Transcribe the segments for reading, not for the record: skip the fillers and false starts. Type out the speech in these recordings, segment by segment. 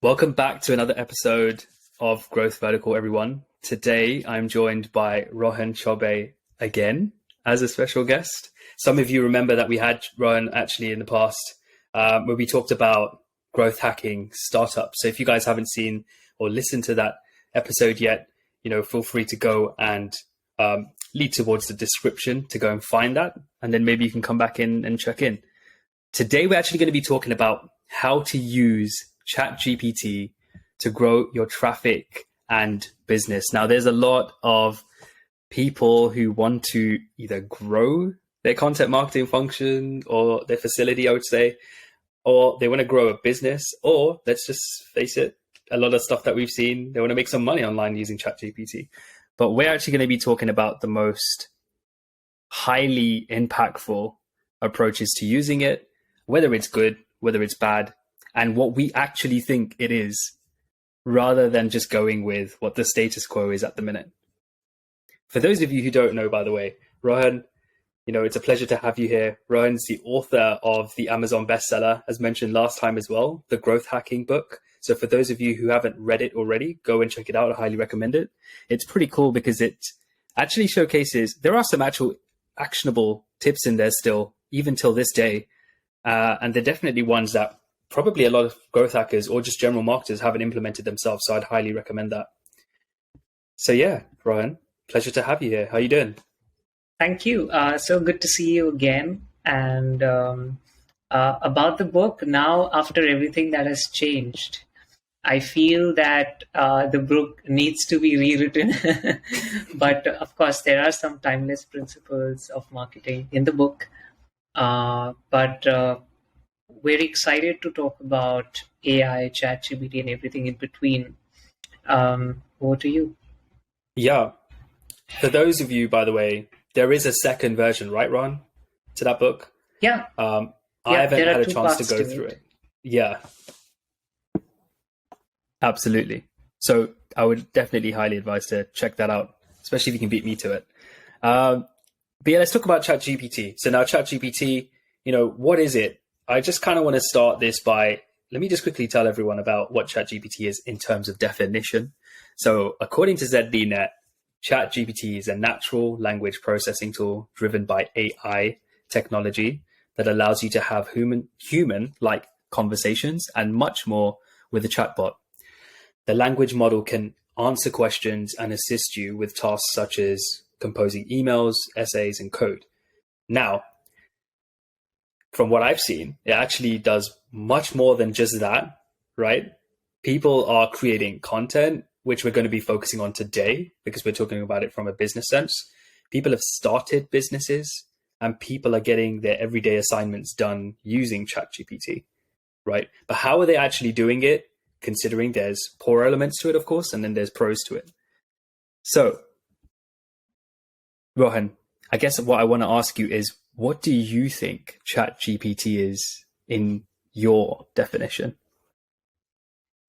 Welcome back to another episode of Growth Vertical, everyone. Today, I'm joined by Rohan Chaubey again as a special guest. Some of you remember that we had Rohan actually in the past where we talked about growth hacking startups. So if you guys haven't seen or listened to that episode yet, feel free to go and lead towards the description to go and find that. And then maybe you can come back in and check in. Today, we're actually going to be talking about how to use ChatGPT to grow your traffic and business. Now, there's a lot of people who want to either grow their content marketing function or their facility, I would say, or they want to grow a business, or let's just face it, a lot of stuff that we've seen, they want to make some money online using ChatGPT. But we're actually going to be talking about the most highly impactful approaches to using it, whether it's good, whether it's bad, and what we actually think it is, rather than just going with what the status quo is at the minute. For those of you who don't know, by the way, Rohan, it's a pleasure to have you here. Rohan's the author of the Amazon bestseller, as mentioned last time as well, the growth hacking book. So for those of you who haven't read it already, go and check it out. I highly recommend it. It's pretty cool because it actually showcases, there are some actual actionable tips in there still, even till this day. And they're definitely ones that probably a lot of growth hackers or just general marketers haven't implemented themselves. So I'd highly recommend that. So yeah, Rohan, pleasure to have you here. How are you doing? Thank you. So good to see you again. And about the book, now after everything that has changed, I feel that the book needs to be rewritten. But of course, there are some timeless principles of marketing in the book. But we're excited to talk about AI, ChatGPT, and everything in between. Over to you. Yeah. For those of you, by the way, there is a second version, right, Ron, to that book? Yeah. I haven't had a chance to go through it. Yeah. Absolutely. So I would definitely highly advise to check that out, especially if you can beat me to it. But yeah, let's talk about ChatGPT. So now ChatGPT, what is it? I just kind of want to start this by, let me just quickly tell everyone about what ChatGPT is in terms of definition. So according to ZDNet, ChatGPT is a natural language processing tool driven by AI technology that allows you to have human-like conversations and much more with a chatbot. The language model can answer questions and assist you with tasks such as composing emails, essays, and code. Now, from what I've seen, it actually does much more than just that, right? People are creating content, which we're going to be focusing on today because we're talking about it from a business sense. People have started businesses and people are getting their everyday assignments done using ChatGPT, right? But how are they actually doing it? Considering there's poor elements to it, of course, and then there's pros to it. So, Rohan, I guess what I want to ask you is, what do you think ChatGPT is in your definition?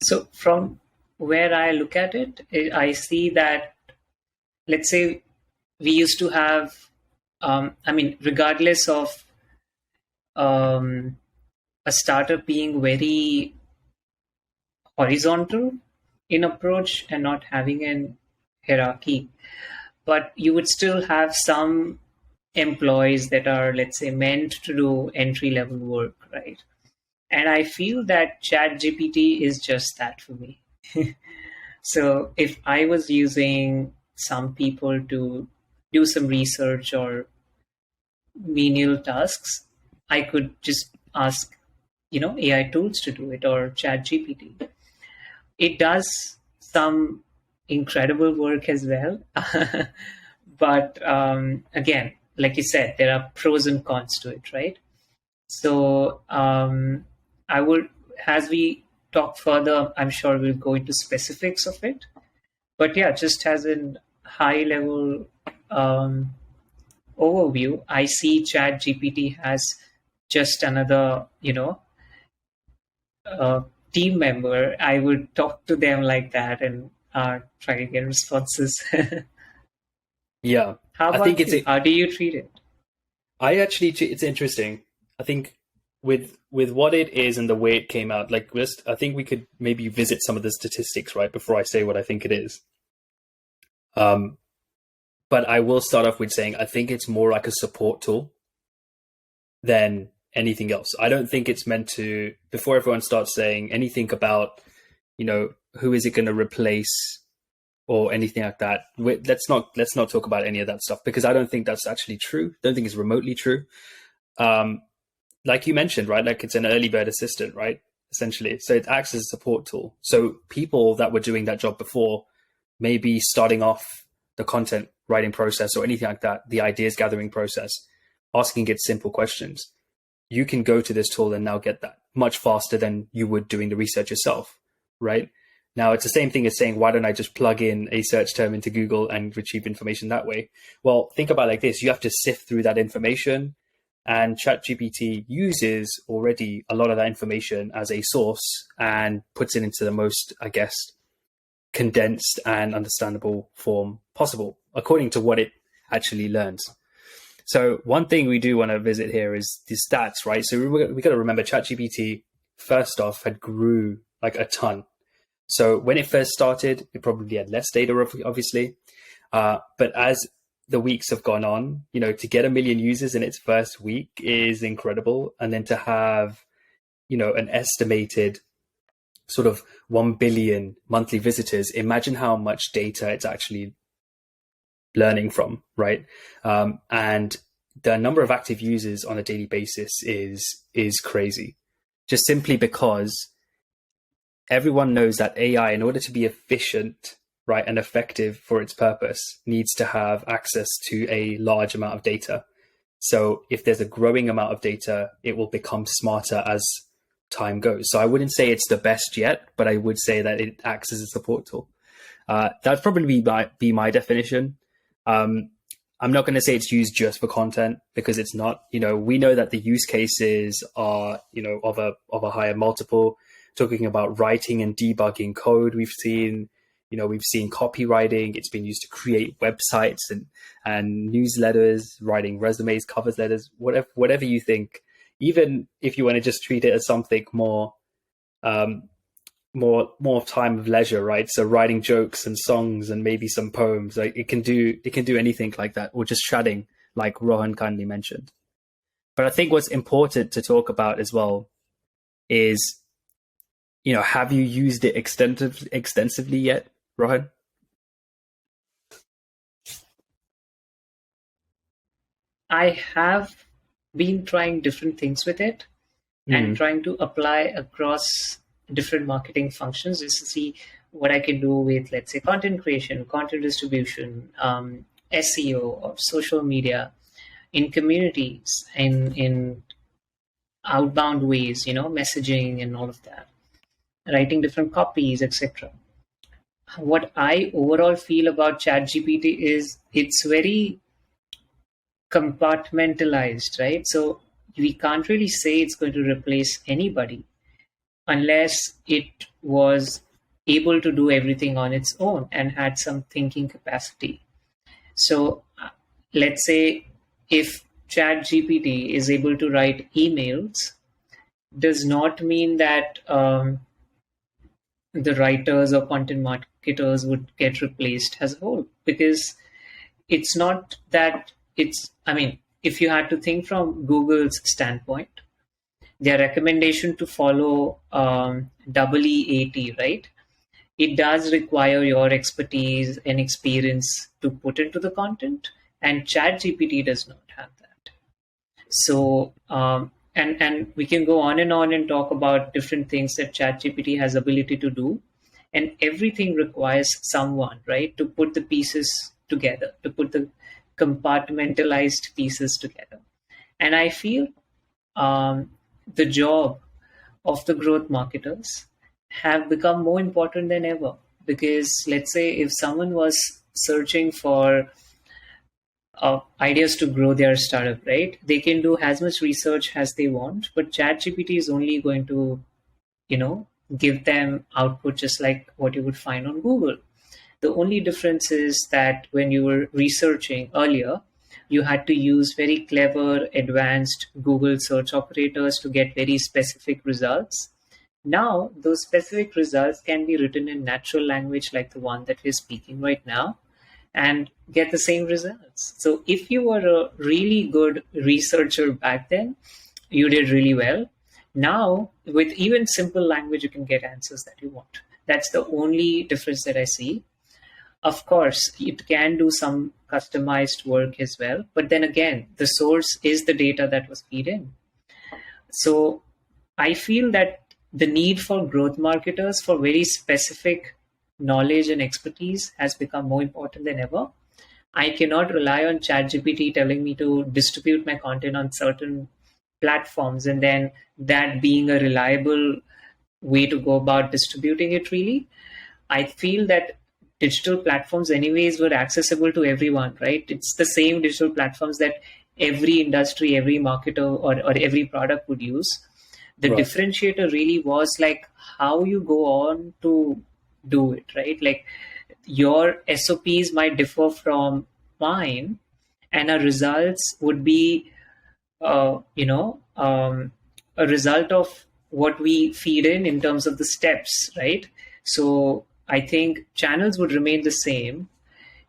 So from where I look at it, I see that, let's say we used to have, regardless of a startup being very horizontal in approach and not having an hierarchy, but you would still have some employees that are, let's say, meant to do entry-level work, right? And I feel that ChatGPT is just that for me. So if I was using some people to do some research or menial tasks, I could just ask, AI tools to do it, or ChatGPT. It does some incredible work as well. But again, like you said, there are pros and cons to it, right? So I would, as we talk further, I'm sure we'll go into specifics of it. But yeah, just as a high level overview, I see ChatGPT as just another, team member. I would talk to them like that and try to get responses. Yeah. How about you? How do you treat it? It's interesting. I think with what it is and the way it came out, like I think we could maybe visit some of the statistics, right, before I say what I think it is. But I will start off with saying I think it's more like a support tool than anything else. I don't think it's meant to, before everyone starts saying anything about, who is it going to replace or anything like that. Let's not talk about any of that stuff, because I don't think that's actually true. I don't think it's remotely true. Like you mentioned, right? Like it's an early bird assistant, right? Essentially. So it acts as a support tool. So people that were doing that job before, maybe starting off the content writing process or anything like that, the ideas gathering process, asking it simple questions, you can go to this tool and now get that much faster than you would doing the research yourself, right? Now, it's the same thing as saying, why don't I just plug in a search term into Google and retrieve information that way? Well, think about it like this. You have to sift through that information, and ChatGPT uses already a lot of that information as a source and puts it into the most, I guess, condensed and understandable form possible, according to what it actually learns. So one thing we do want to visit here is the stats, right? So we got to remember ChatGPT, first off, had grew like a ton. So when it first started, it probably had less data, obviously. But as the weeks have gone on, to get 1 million users in its first week is incredible. And then to have, an estimated sort of 1 billion monthly visitors, imagine how much data it's actually learning from, right? And the number of active users on a daily basis is crazy, just simply because everyone knows that AI, in order to be efficient, right, and effective for its purpose, needs to have access to a large amount of data. So if there's a growing amount of data, it will become smarter as time goes. So I wouldn't say it's the best yet, but I would say that it acts as a support tool. That'd probably be my definition. I'm not going to say it's used just for content, because it's not. We know that the use cases are, of a higher multiple. Talking about writing and debugging code, we've seen copywriting. It's been used to create websites and newsletters, writing resumes, covers letters, whatever you think. Even if you want to just treat it as something more time of leisure, right? So writing jokes and songs and maybe some poems, like it can do anything like that, or just chatting, like Rohan kindly mentioned. But I think what's important to talk about as well is, have you used it extensively yet, Rohan? I have been trying different things with it and trying to apply across different marketing functions just to see what I can do with, let's say, content creation, content distribution, SEO of social media, in communities, in outbound ways, messaging and all of that, writing different copies, etc. What I overall feel about ChatGPT is it's very compartmentalized, right? So we can't really say it's going to replace anybody unless it was able to do everything on its own and had some thinking capacity. So let's say if ChatGPT is able to write emails, does not mean that the writers or content marketers would get replaced as a whole, because it's not that if you had to think from Google's standpoint, their recommendation to follow EEAT, right? It does require your expertise and experience to put into the content, and ChatGPT does not have that. So, and we can go on and talk about different things that ChatGPT has ability to do, and everything requires someone, right, to put the pieces together, to put the compartmentalized pieces together. And I feel the job of the growth marketers have become more important than ever, because let's say if someone was searching for ideas to grow their startup, right, they can do as much research as they want, but ChatGPT is only going to give them output just like what you would find on Google. The only difference is that when you were researching earlier, You had to use very clever, advanced Google search operators to get very specific results. Now, those specific results can be written in natural language like the one that we're speaking right now and get the same results. So if you were a really good researcher back then, you did really well. Now, with even simple language, you can get answers that you want. That's the only difference that I see. Of course, it can do some customized work as well. But then again, the source is the data that was fed in. So I feel that the need for growth marketers for very specific knowledge and expertise has become more important than ever. I cannot rely on ChatGPT telling me to distribute my content on certain platforms and then that being a reliable way to go about distributing it really. I feel that digital platforms anyways were accessible to everyone, right? It's the same digital platforms that every industry, every marketer or every product would use. The Right. differentiator really was like how you go on to do it, right? Like your SOPs might differ from mine and our results would be, a result of what we feed in terms of the steps, right? So I think channels would remain the same.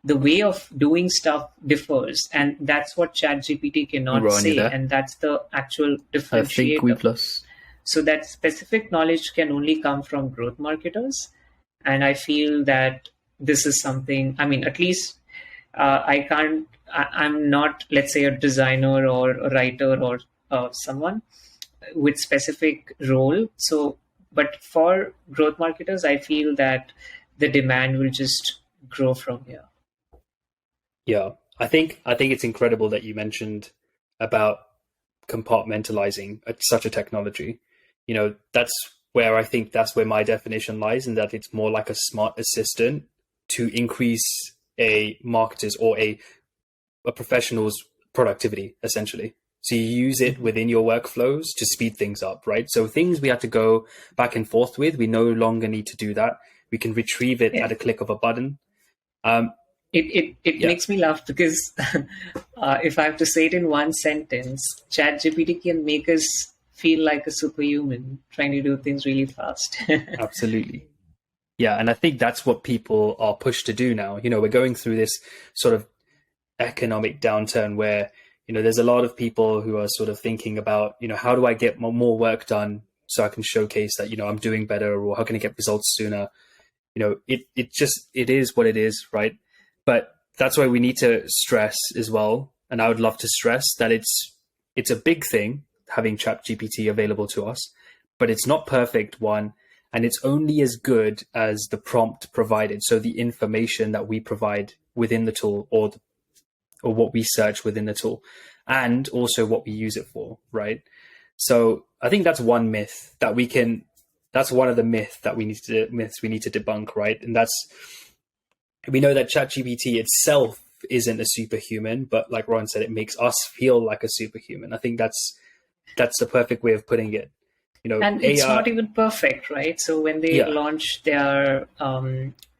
The way of doing stuff differs, and that's what ChatGPT cannot Rohan, you say, there? and that's the actual I think differentiator. we've lost. So that specific knowledge can only come from growth marketers, and I feel that this is something. I mean, at least I can't. I'm not, let's say, a designer or a writer or someone with specific role. So, but for growth marketers, I feel that the demand will just grow from here. Yeah, I think it's incredible that you mentioned about compartmentalizing such a technology. That's where I think that's where my definition lies, in that it's more like a smart assistant to increase a marketer's or a professional's productivity, essentially. So you use it within your workflows to speed things up, right? So things we had to go back and forth with, we no longer need to do that. We can retrieve it Yeah. at a click of a button. Um, It yeah, makes me laugh because if I have to say it in one sentence, ChatGPT can make us feel like a superhuman trying to do things really fast. absolutely. Yeah, and I think that's what people are pushed to do now. We're going through this sort of economic downturn where, there's a lot of people who are sort of thinking about, how do I get more work done so I can showcase that, I'm doing better, or how can I get results sooner? It is what it is, right? But that's why we need to stress as well. And I would love to stress that it's a big thing having ChatGPT available to us, but it's not perfect one. And it's only as good as the prompt provided. So the information that we provide within the tool, or what we search within the tool, and also what we use it for, right? So I think that's one myth that that's one of the myths we need to debunk, right? And we know that ChatGPT itself isn't a superhuman, but like Ron said, it makes us feel like a superhuman. I think that's the perfect way of putting it. And it's AI, not even perfect, right? So when they yeah. launched their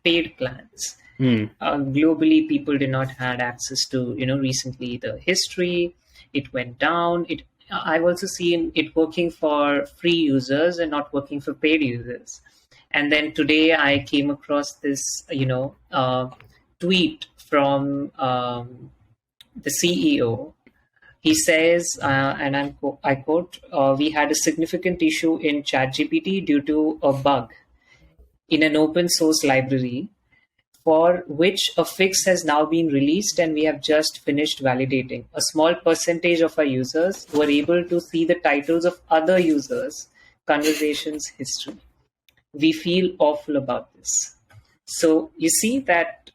paid plans, Mm, globally, people did not had access to, recently the history. It went down. I've also seen it working for free users and not working for paid users. And then today I came across this, tweet from the CEO. He says, and I quote, we had a significant issue in ChatGPT due to a bug in an open source library for which a fix has now been released and we have just finished validating. A small percentage of our users were able to see the titles of other users' conversations history. We feel awful about this. So you see that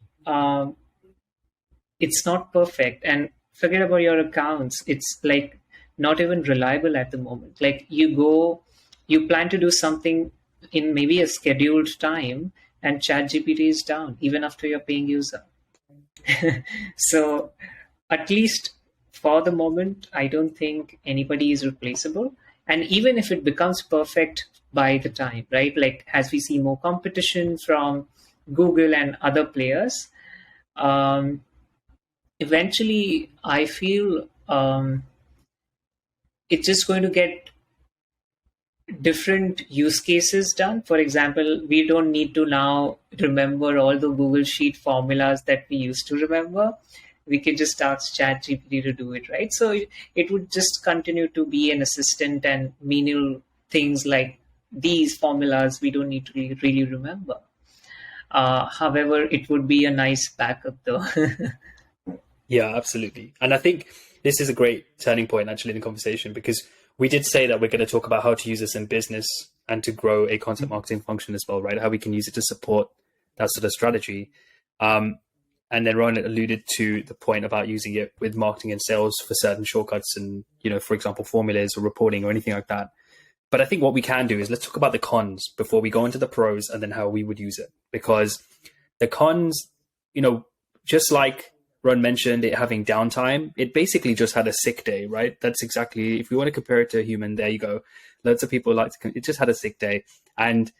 it's not perfect, and forget about your accounts. It's like not even reliable at the moment. Like you plan to do something in maybe a scheduled time, and ChatGPT is down even after you're paying user. So at least for the moment, I don't think anybody is replaceable. And even if it becomes perfect by the time, right? Like as we see more competition from Google and other players, um, eventually I feel it's just going to get different use cases done. For example, we don't need to now remember all the Google Sheet formulas that we used to remember. We can just ask ChatGPT to do it, right? So it would just continue to be an assistant, and menial things like these formulas we don't need to really remember. However, it would be a nice backup though. Yeah, absolutely. And I think this is a great turning point actually in the conversation, because we did say that we're going to talk about how to use this in business and to grow a content marketing function as well, right? How we can use it to support that sort of strategy. And then Rohan alluded to the point about using it with marketing and sales for certain shortcuts and, for example, formulas or reporting or anything like that. But I think what we can do is let's talk about the cons before we go into the pros, and then how we would use it. Because the cons, just like Ron mentioned it having downtime, it basically just had a sick day, right? That's exactly, if we want to compare it to a human, there you go. Lots of people it just had a sick day. And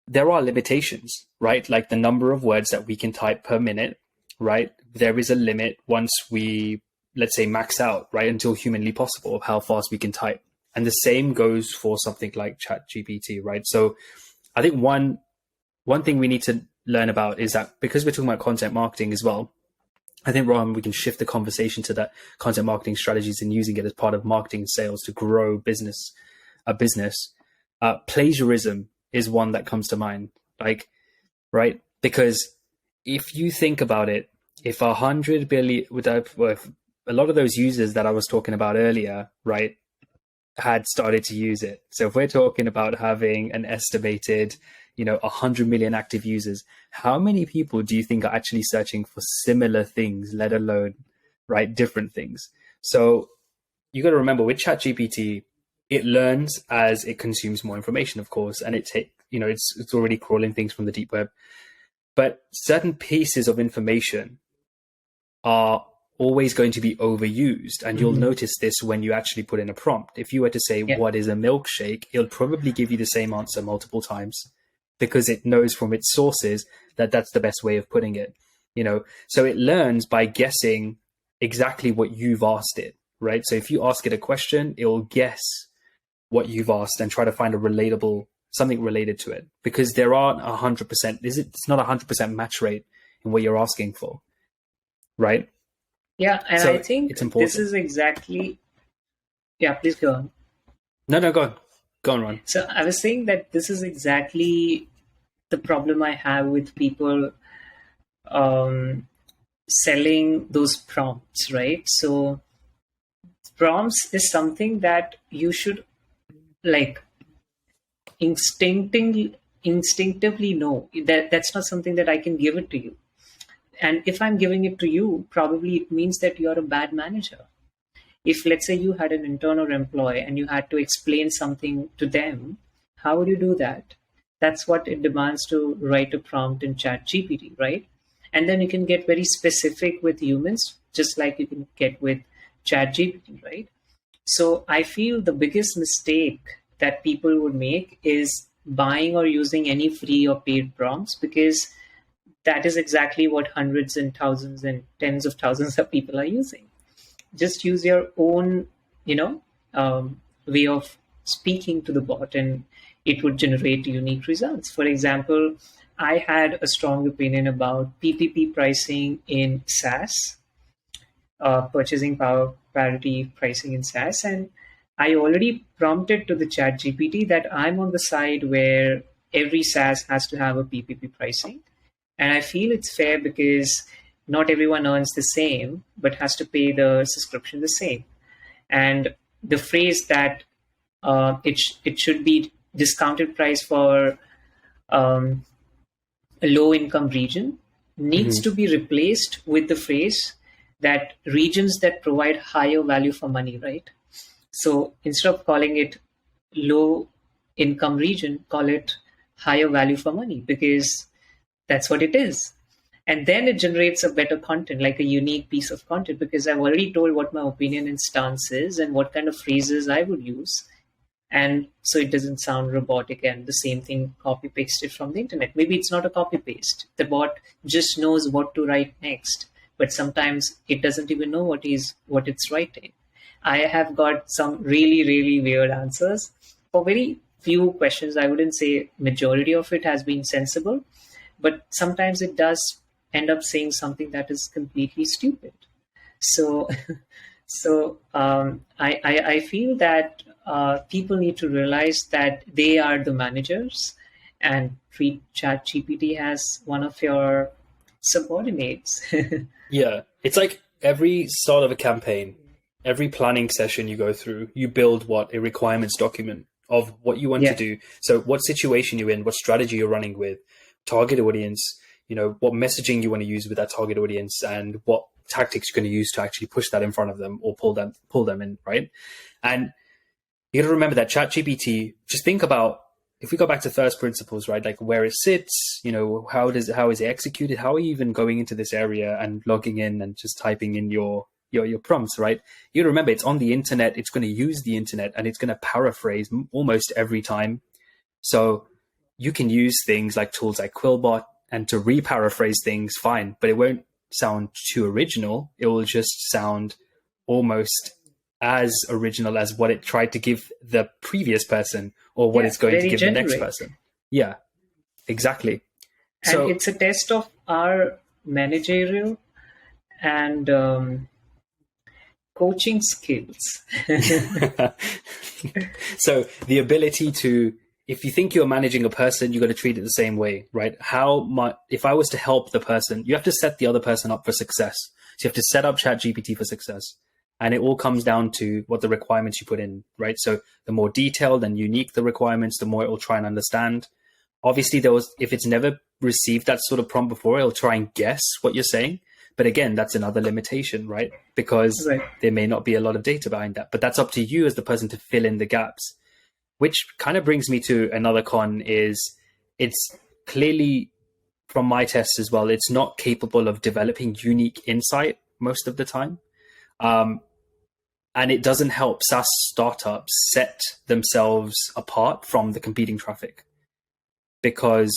there are limitations, right? Like the number of words that we can type per minute, right? There is a limit once we, let's say, max out, right? Until humanly possible of how fast we can type. And the same goes for something like ChatGPT, right? So I think one thing we need to learn about is that, because we're talking about content marketing as well, I think, Rohan, we can shift the conversation to that content marketing strategies and using it as part of marketing and sales to grow a business. Plagiarism is one that comes to mind, right? Because if you think about it, if 100 billion, with a lot of those users that I was talking about earlier, right, had started to use it. So if we're talking about having an estimated 100 million active users, how many people do you think are actually searching for similar things, let alone, right, different things? So you got to remember, with ChatGPT, it learns as it consumes more information, of course, and it's already crawling things from the deep web. But certain pieces of information are always going to be overused, and you'll notice this when you actually put in a prompt. If you were to say, what is a milkshake? It'll probably give you the same answer multiple times, because it knows from its sources that that's the best way of putting it, So it learns by guessing exactly what you've asked it, right? So if you ask it a question, it will guess what you've asked and try to find something related to it, because there aren't 100%. It's not 100% match rate in what you're asking for, right? Yeah, and So I think it's important. this is exactly. Yeah, please go on. No, go on, Ron. So I was saying that this is exactly the problem I have with people selling those prompts, right? So prompts is something that you should instinctively know that that's not something that I can give it to you. And if I'm giving it to you, probably it means that you're a bad manager. If, let's say, you had an intern or employee and you had to explain something to them, how would you do that? That's what it demands to write a prompt in ChatGPT, right? And then you can get very specific with humans, just like you can get with ChatGPT, right? So I feel the biggest mistake that people would make is buying or using any free or paid prompts, because that is exactly what hundreds and thousands and tens of thousands of people are using. Just use your own, way of speaking to the bot, and it would generate unique results. For example, I had a strong opinion about PPP pricing in SaaS, purchasing power parity pricing in SaaS, and I already prompted to the ChatGPT that I'm on the side where every SaaS has to have a PPP pricing. And I feel it's fair because not everyone earns the same, but has to pay the subscription the same. And the phrase that it should be discounted price for a low income region needs to be replaced with the phrase that regions that provide higher value for money, right? So instead of calling it low income region, call it higher value for money, because that's what it is. And then it generates a better content, like a unique piece of content, because I've already told what my opinion and stance is and what kind of phrases I would use. And so it doesn't sound robotic and the same thing copy pasted from the internet. Maybe it's not a copy paste. The bot just knows what to write next. but sometimes it doesn't even know what it's writing. I have got some really, really weird answers for very few questions. I wouldn't say majority of it has been sensible, but sometimes it does end up saying something that is completely stupid. So, I feel that people need to realize that they are the managers and treat ChatGPT as one of your subordinates. Yeah, it's like every start of a campaign, every planning session you go through, you build a requirements document of what you want to Yeah. do. So what situation you're in, what strategy you're running with, target audience, what messaging you want to use with that target audience, and what tactics you're going to use to actually push that in front of them or pull them in, right? And you got to remember that ChatGPT, just think about, if we go back to first principles, right? Like where it sits, how is it executed? How are you even going into this area and logging in and just typing in your prompts, right? You remember it's on the internet, it's going to use the internet, and it's going to paraphrase almost every time. So you can use things like tools like Quillbot and to re-paraphrase things, fine, but it won't sound too original. It will just sound almost as original as what it tried to give the previous person or what it's going to give generic. the next person. Yeah, exactly. And it's a test of our managerial and coaching skills. So the ability to, if you think you're managing a person, you got to treat it the same way, right? If I was to help the person, you have to set the other person up for success. So you have to set up ChatGPT for success. And it all comes down to what the requirements you put in, right? So the more detailed and unique the requirements, the more it will try and understand. Obviously, if it's never received that sort of prompt before, it'll try and guess what you're saying. But again, that's another limitation, right? Because there may not be a lot of data behind that. But that's up to you as the person to fill in the gaps. Which kind of brings me to another con is it's clearly, from my tests as well, it's not capable of developing unique insight most of the time. And it doesn't help SaaS startups set themselves apart from the competing traffic. Because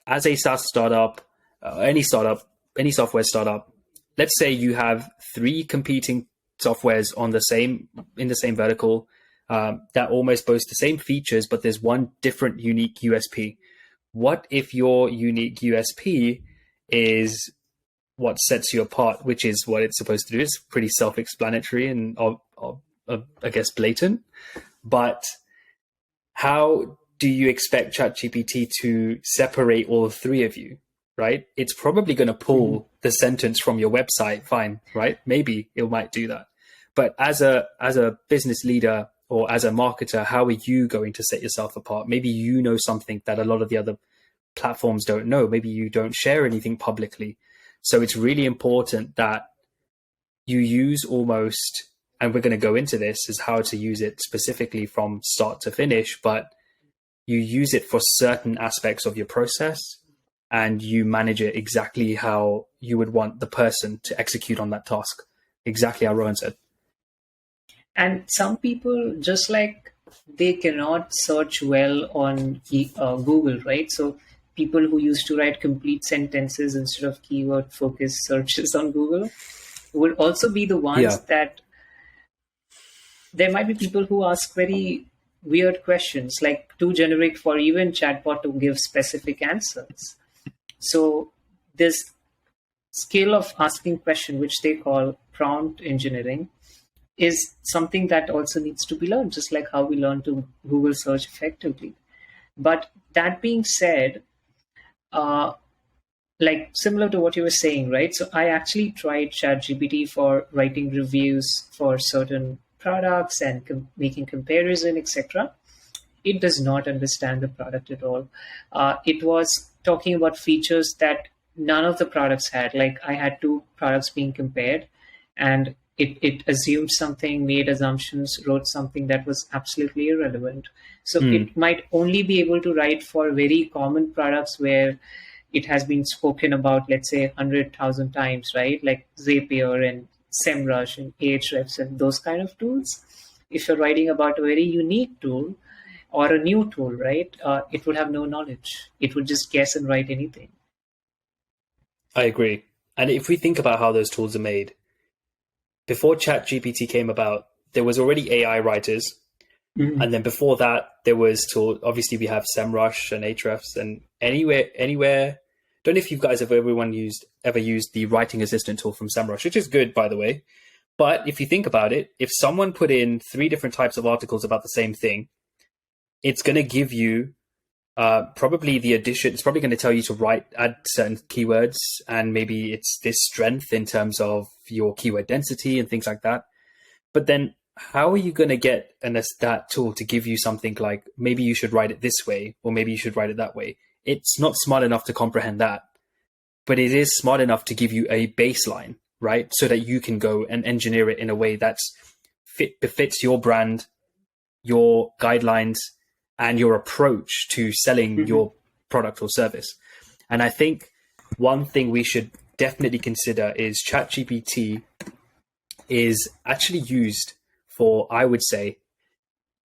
as a SaaS startup, any software startup, let's say you have 3 competing softwares in the same vertical that almost boast the same features, but there's one different unique USP. What if your unique USP is what sets you apart, which is what it's supposed to do? It's pretty self-explanatory and I guess blatant. But how do you expect ChatGPT to separate all 3 of you, right? It's probably going to pull the sentence from your website, fine, right? Maybe it might do that. But as a business leader or as a marketer, how are you going to set yourself apart? Maybe you know something that a lot of the other platforms don't know. Maybe you don't share anything publicly. So it's really important that you use almost, and we're going to go into this, is how to use it specifically from start to finish, but you use it for certain aspects of your process and you manage it exactly how you would want the person to execute on that task. Exactly how Rohan said. And some people, just like they cannot search well on Google, right? So people who used to write complete sentences instead of keyword focused searches on Google would also be the ones that there might be people who ask very weird questions, like too generic for even chatbot to give specific answers. So this skill of asking question, which they call prompt engineering, is something that also needs to be learned, just like how we learn to Google search effectively. But that being said, like similar to what you were saying, right? So I actually tried ChatGPT for writing reviews for certain products and making comparison, etc. It does not understand the product at all. It was talking about features that none of the products had. Like I had 2 products being compared, and it assumed something, made assumptions, wrote something that was absolutely irrelevant. So it might only be able to write for very common products where it has been spoken about, let's say 100,000 times, right? Like Zapier and SEMrush and Ahrefs and those kind of tools. If you're writing about a very unique tool or a new tool, right, it would have no knowledge. It would just guess and write anything. I agree. And if we think about how those tools are made, before ChatGPT came about, there was already AI writers. Mhm. And then before that, there was tool. Obviously, we have SEMrush and Ahrefs and anywhere. Don't know if you guys have ever used the writing assistant tool from SEMrush, which is good, by the way. But if you think about it, if someone put in 3 different types of articles about the same thing, it's going to give you probably the addition. It's probably going to tell you to add certain keywords, and maybe it's this strength in terms of your keyword density and things like that. But then how are you going to get that tool to give you something like, maybe you should write it this way, or maybe you should write it that way? It's not smart enough to comprehend that, but it is smart enough to give you a baseline, right? So that you can go and engineer it in a way that's befits your brand, your guidelines, and your approach to selling your product or service. And I think one thing we should definitely consider is ChatGPT is actually used for, I would say,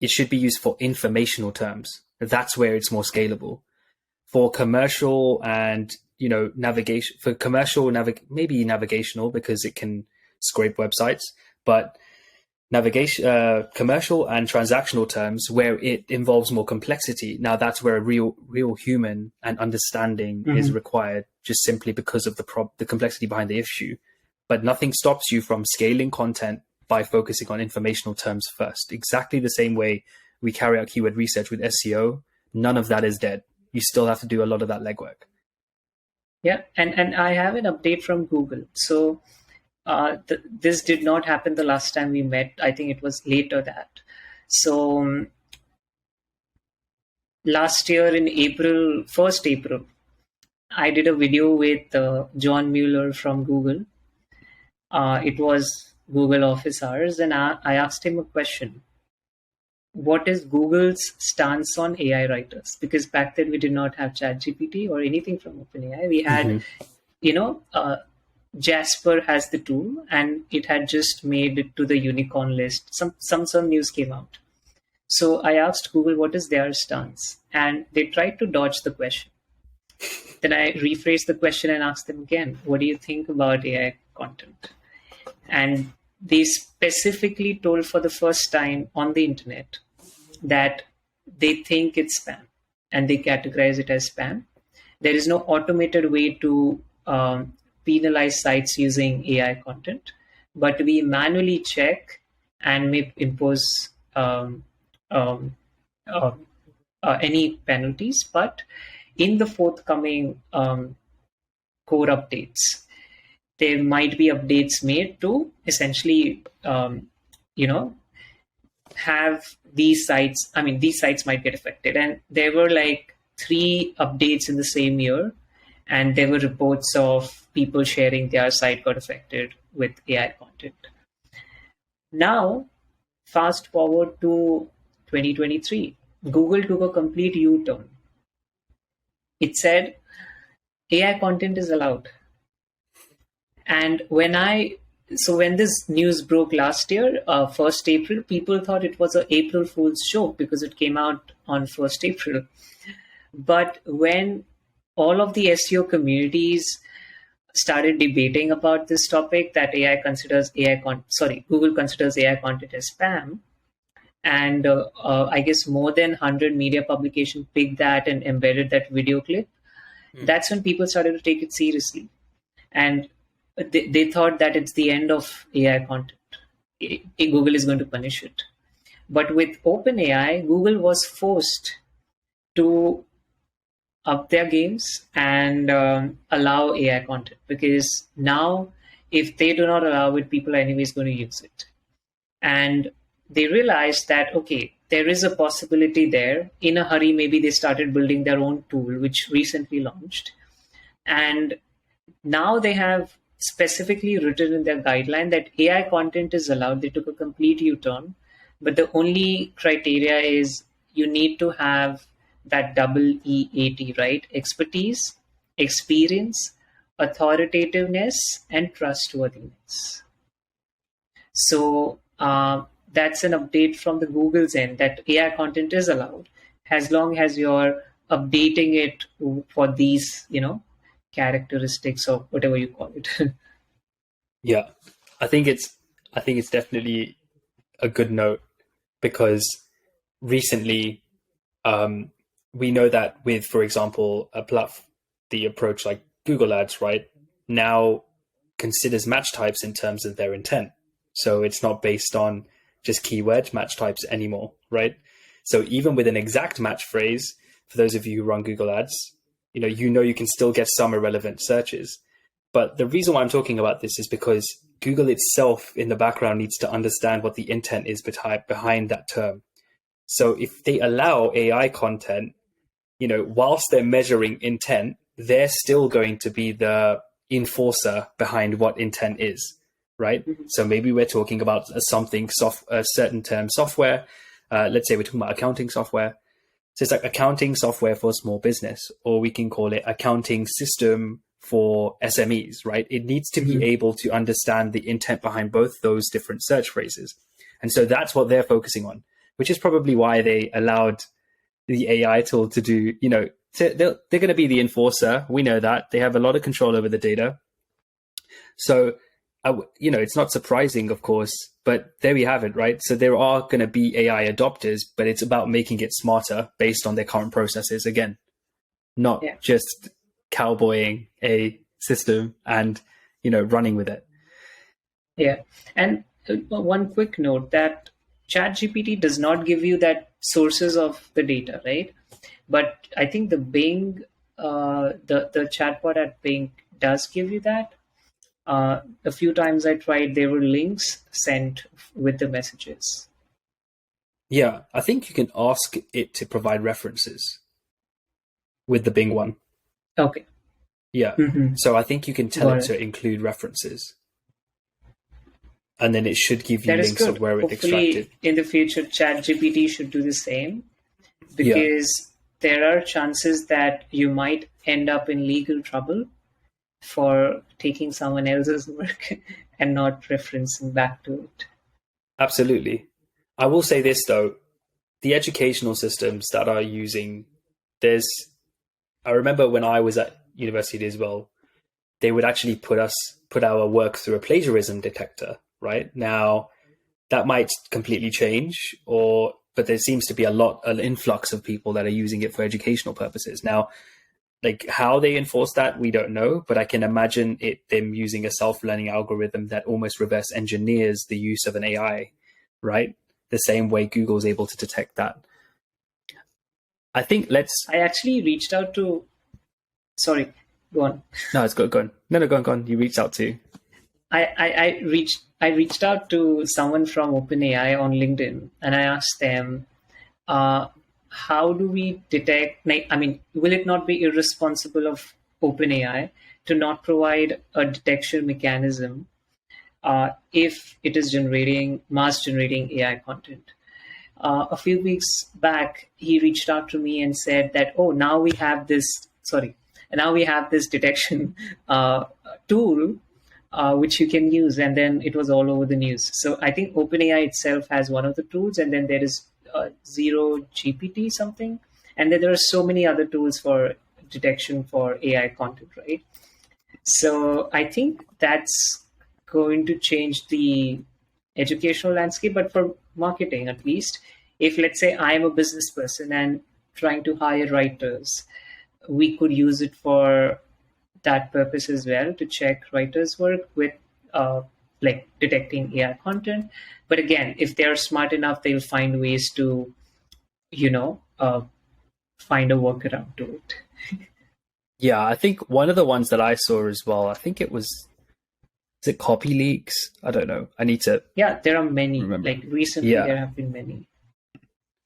it should be used for informational terms. That's where it's more scalable. For commercial and, navigation, for commercial, maybe navigational, because it can scrape websites, but commercial and transactional terms where it involves more complexity. Now that's where a real human and understanding is required, just simply because of the complexity behind the issue. But nothing stops you from scaling content by focusing on informational terms first. Exactly the same way we carry out keyword research with SEO, none of that is dead. You still have to do a lot of that legwork. Yeah, and I have an update from Google. So this did not happen the last time we met. I think it was later that. So last year in April, 1st April, I did a video with John Mueller from Google. It was Google office hours, and I asked him a question. What is Google's stance on AI writers? Because back then we did not have ChatGPT or anything from OpenAI. We had, Jasper has the tool, and it had just made it to the unicorn list. Some news came out. So I asked Google what is their stance, and they tried to dodge the question. Then I rephrased the question and asked them again, what do you think about AI content? And they specifically told for the first time on the internet that they think it's spam, and they categorize it as spam. There is no automated way to penalize sites using AI content, but we manually check and may impose any penalties. But in the forthcoming core updates, there might be updates made to essentially, have these sites. I mean, these sites might get affected. And there were like 3 updates in the same year, and there were reports of people sharing their site got affected with AI content. Now, fast forward to 2023, Google took a complete U-turn. It said AI content is allowed. And when this news broke last year, 1st April, people thought it was an April Fool's joke because it came out on 1st April. But when all of the SEO communities started debating about this topic, that Google considers AI content as spam, and I guess more than 100 media publications picked that and embedded that video clip, that's when people started to take it seriously. And they thought that it's the end of AI content. Google is going to punish it. But with OpenAI, Google was forced to up their games and allow AI content, because now if they do not allow it, people are anyways going to use it. And they realized that, okay, there is a possibility there. In a hurry, maybe they started building their own tool, which recently launched. And now they have specifically written in their guideline that AI content is allowed. They took a complete U-turn, but the only criteria is you need to have that double EAT, right? Expertise, experience, authoritativeness, and trustworthiness. So that's an update from the Google's end that AI content is allowed as long as you're updating it for these, characteristics or whatever you call it. Yeah, I think it's definitely a good note because recently we know that with, for example, the approach like Google Ads, right, now considers match types in terms of their intent. So it's not based on just keyword match types anymore, right? So even with an exact match phrase, for those of you who run Google Ads, you can still get some irrelevant searches. But the reason why I'm talking about this is because Google itself in the background needs to understand what the intent is behind that term. So if they allow AI content, whilst they're measuring intent, they're still going to be the enforcer behind what intent is, right? So maybe we're talking about a certain term software. Let's say we're talking about accounting software. So it's like accounting software for small business, or we can call it accounting system for SMEs, right? It needs to be able to understand the intent behind both those different search phrases. And so that's what they're focusing on, which is probably why they allowed the AI tool to do, they're going to be the enforcer. We know that. They have a lot of control over the data. So, it's not surprising, of course, but there we have it, right? So there are going to be AI adopters, but it's about making it smarter based on their current processes. Again, not just cowboying a system and, running with it. Yeah. And one quick note that ChatGPT does not give you that sources of the data, right? But I think the Bing, the chatbot at Bing does give you that. A few times I tried, there were links sent with the messages. Yeah, I think you can ask it to provide references with the Bing one. Okay. Yeah. So I think you can tell it to include references. And then it should give you links of where it extracted. In the future, ChatGPT should do the same, because there are chances that you might end up in legal trouble for taking someone else's work and not referencing back to it. Absolutely. I will say this, though. The educational systems that are using I remember when I was at university as well, they would actually put our work through a plagiarism detector, right? Now, that might completely change, but there seems to be an influx of people that are using it for educational purposes. Now, like how they enforce that, we don't know, but I can imagine them using a self-learning algorithm that almost reverse engineers the use of an AI, right? The same way Google's able to detect that. I actually reached out to, sorry, go on. No, it's good. Go on. No, go on. You reached out to. I reached out to someone from OpenAI on LinkedIn, and I asked them, how do we detect, will it not be irresponsible of OpenAI to not provide a detection mechanism if it is mass generating AI content? A few weeks back, he reached out to me and said that, now we have this detection tool which you can use, and then it was all over the news. So I think OpenAI itself has one of the tools, and then there is Zero GPT something, and then there are so many other tools for detection for AI content, right? So I think that's going to change the educational landscape, but for marketing at least, if let's say I'm a business person and trying to hire writers, we could use it for that purpose as well, to check writers' work with like detecting AI content. But again, if they're smart enough, they'll find ways to, find a workaround to it. Yeah, I think one of the ones that I saw as well, I think is it copy leaks? I don't know. I need to. Yeah, there are many. Remember. Like recently, there have been many.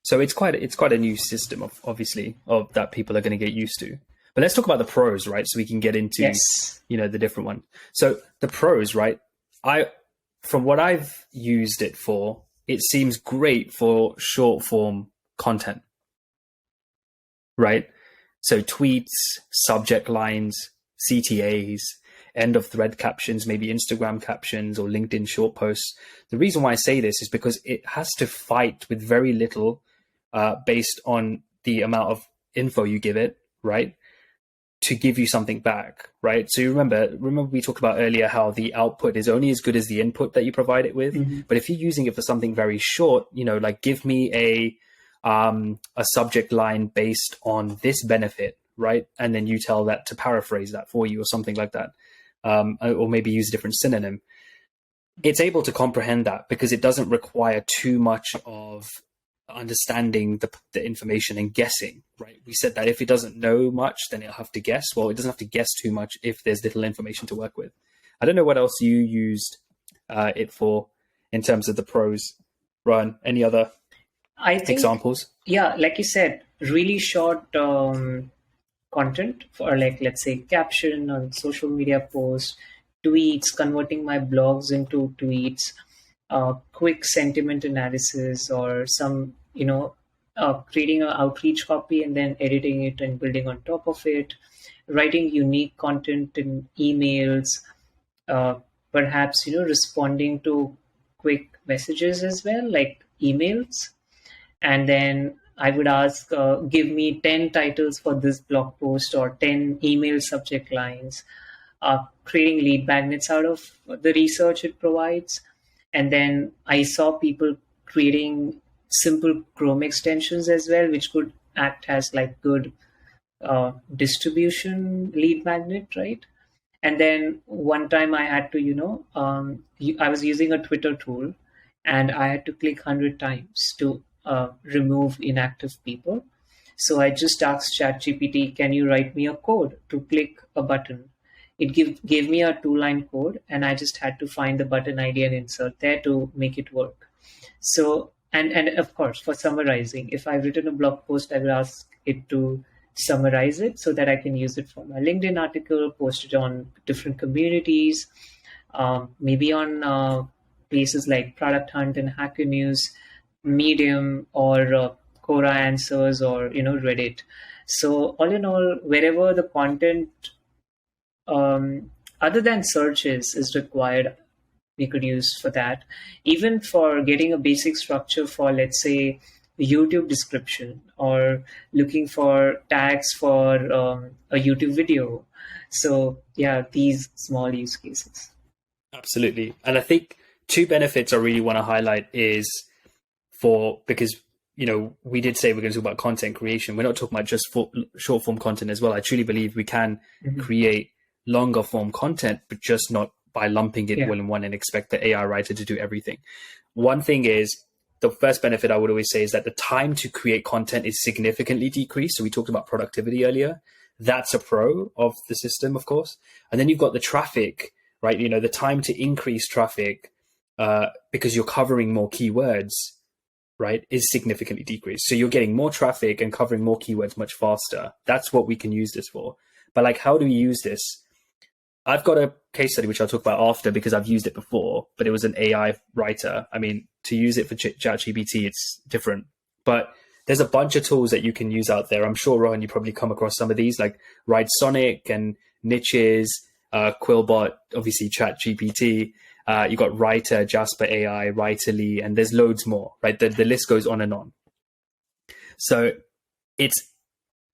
So it's quite a new system, obviously, that people are going to get used to. But let's talk about the pros, right? So we can get into, the different one. So the pros, right? From what I've used it for, it seems great for short form content, right? So tweets, subject lines, CTAs, end of thread captions, maybe Instagram captions or LinkedIn short posts. The reason why I say this is because it has to fight with very little based on the amount of info you give it, right? to give you something back, right? So you remember we talked about earlier how the output is only as good as the input that you provide it with. But if you're using it for something very short, like give me a subject line based on this benefit, right? And then you tell that to paraphrase that for you or something like that, or maybe use a different synonym. It's able to comprehend that because it doesn't require too much of understanding the information and guessing, right? We said that if it doesn't know much, then it'll have to guess. Well, it doesn't have to guess too much if there's little information to work with. I don't know what else you used it for in terms of the pros. Rohan, any other examples? Yeah, like you said, really short content for let's say caption on social media posts, tweets, converting my blogs into tweets, quick sentiment analysis, or some, creating an outreach copy and then editing it and building on top of it, writing unique content in emails, perhaps, responding to quick messages as well, like emails. And then I would ask, give me 10 titles for this blog post or 10 email subject lines, creating lead magnets out of the research it provides. And then I saw people creating simple Chrome extensions as well, which could act as like good distribution lead magnet, right? And then one time I had to, I was using a Twitter tool and I had to click 100 times to remove inactive people. So I just asked ChatGPT, can you write me a code to click a button? It gave me a 2-line code, and I just had to find the button ID and insert there to make it work. So, and of course, for summarizing, if I've written a blog post, I will ask it to summarize it so that I can use it for my LinkedIn article, post it on different communities, maybe on places like Product Hunt and Hacker News, Medium, or Quora Answers, or Reddit. So all in all, wherever the content other than searches is required, we could use for that. Even for getting a basic structure for, let's say, YouTube description, or looking for tags for a YouTube video. So yeah, these small use cases. Absolutely. And I think two benefits I really want to highlight is because we did say we're going to talk about content creation. We're not talking about just short form content as well. I truly believe we can create longer form content, but just not by lumping it all in one and expect the AI writer to do everything. One thing is, the first benefit I would always say is that the time to create content is significantly decreased. So we talked about productivity earlier. That's a pro of the system, of course. And then you've got the traffic, right? The time to increase traffic because you're covering more keywords, right, is significantly decreased. So you're getting more traffic and covering more keywords much faster. That's what we can use this for. But how do we use this? I've got a case study, which I'll talk about after because I've used it before, but it was an AI writer. I mean, to use it for ChatGPT, it's different. But there's a bunch of tools that you can use out there. I'm sure, Rohan, you probably come across some of these, like Sonic and Niches, Quillbot, obviously ChatGPT. You got Writer, Jasper AI, Writerly, and there's loads more, right? The list goes on and on. So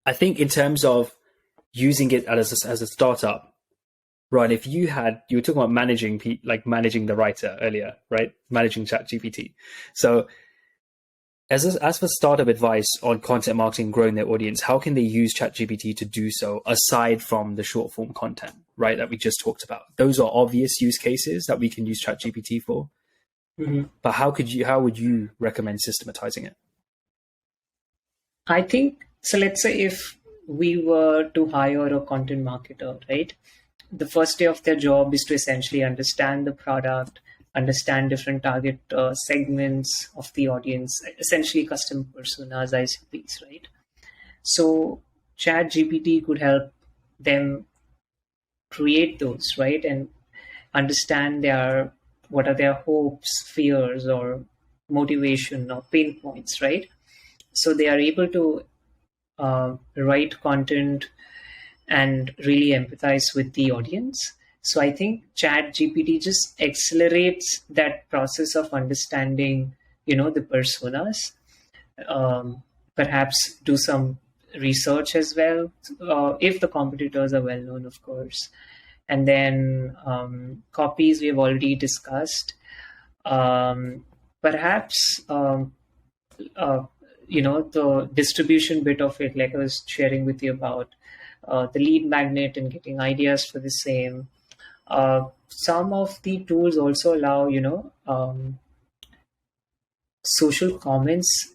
I think in terms of using it as a startup, Ron, if you were talking about managing the writer earlier, right? Managing ChatGPT. So as for startup advice on content marketing, growing their audience, how can they use ChatGPT to do so aside from the short form content, right? That we just talked about. Those are obvious use cases that we can use ChatGPT for. But how would you recommend systematizing it? I think, so let's say if we were to hire a content marketer, right? The first day of their job is to essentially understand the product, understand different target segments of the audience, essentially custom personas, ICPs, right? So ChatGPT could help them create those, right? And understand what are their hopes, fears, or motivation or pain points, right? So they are able to write content and really empathize with the audience. So I think ChatGPT just accelerates that process of understanding, the personas. Perhaps do some research as well, if the competitors are well known, of course. And then copies we have already discussed. Perhaps the distribution bit of it, like I was sharing with you about the lead magnet and getting ideas for the same. Some of the tools also allow, social comments.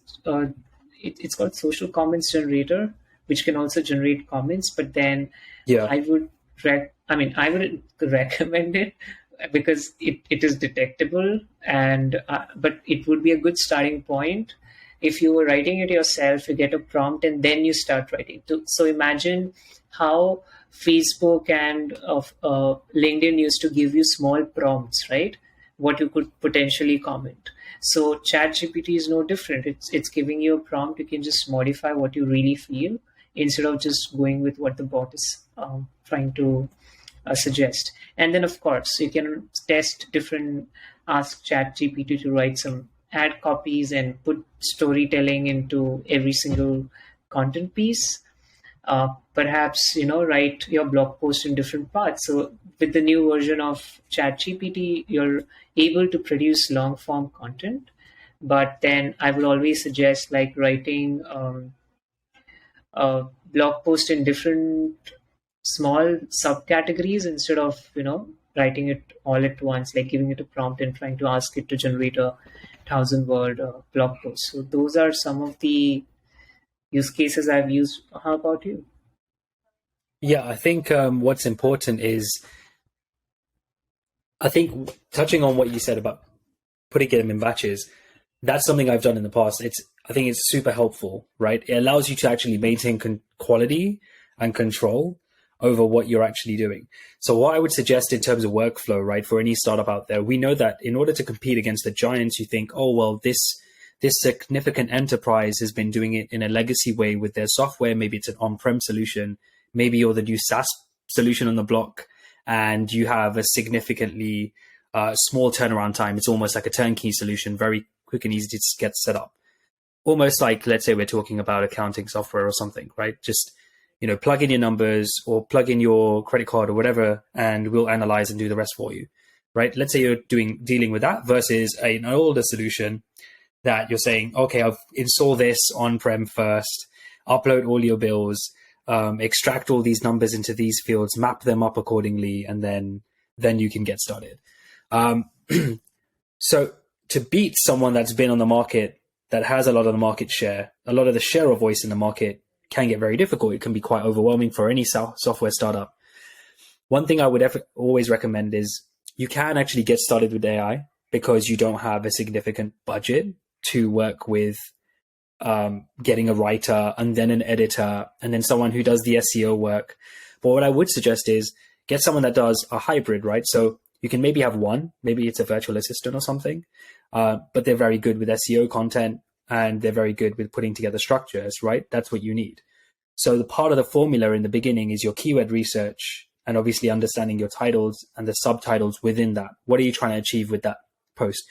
It's called social comments generator, which can also generate comments. But then Yeah. I would I wouldn't recommend it because it is detectable, and but it would be a good starting point. If you were writing it yourself, you get a prompt and then you start writing. So imagine how Facebook and LinkedIn used to give you small prompts, right? What you could potentially comment. So ChatGPT is no different. It's giving you a prompt. You can just modify what you really feel instead of just going with what the bot is trying to suggest. And then, of course, you can ask ChatGPT to write some ad copies and put storytelling into every single content piece. Perhaps, write your blog post in different parts. So with the new version of ChatGPT, you're able to produce long form content. But then I would always suggest like writing a blog post in different small subcategories instead of, writing it all at once, like giving it a prompt and trying to ask it to generate a 1,000-word blog post. So those are some of the use cases I've used. How about you? Yeah, I think what's important is, I think touching on what you said about putting them in batches, that's something I've done in the past. I think it's super helpful, right? It allows you to actually maintain quality and control over what you're actually doing. So what I would suggest in terms of workflow, right, for any startup out there, we know that in order to compete against the giants, you think, oh, well, this significant enterprise has been doing it in a legacy way with their software. Maybe it's an on-prem solution. Maybe you're the new SaaS solution on the block, and you have a significantly small turnaround time. It's almost like a turnkey solution, very quick and easy to get set up. Almost like, let's say we're talking about accounting software or something, right? Just, plug in your numbers or plug in your credit card or whatever, and we'll analyze and do the rest for you, right? Let's say you're dealing with that versus an older solution that you're saying, okay, I've installed this on-prem first, upload all your bills, extract all these numbers into these fields, map them up accordingly, and then you can get started. So to beat someone that's been on the market, that has a lot of the market share, a lot of the share of voice in the market can get very difficult. It can be quite overwhelming for any software startup. One thing I would always recommend is you can actually get started with AI because you don't have a significant budget to work with getting a writer and then an editor and then someone who does the SEO work. But what I would suggest is get someone that does a hybrid, right? So you can maybe have one, maybe it's a virtual assistant or something, but they're very good with SEO content and they're very good with putting together structures, right? That's what you need. So the part of the formula in the beginning is your keyword research and obviously understanding your titles and the subtitles within that. What are you trying to achieve with that post?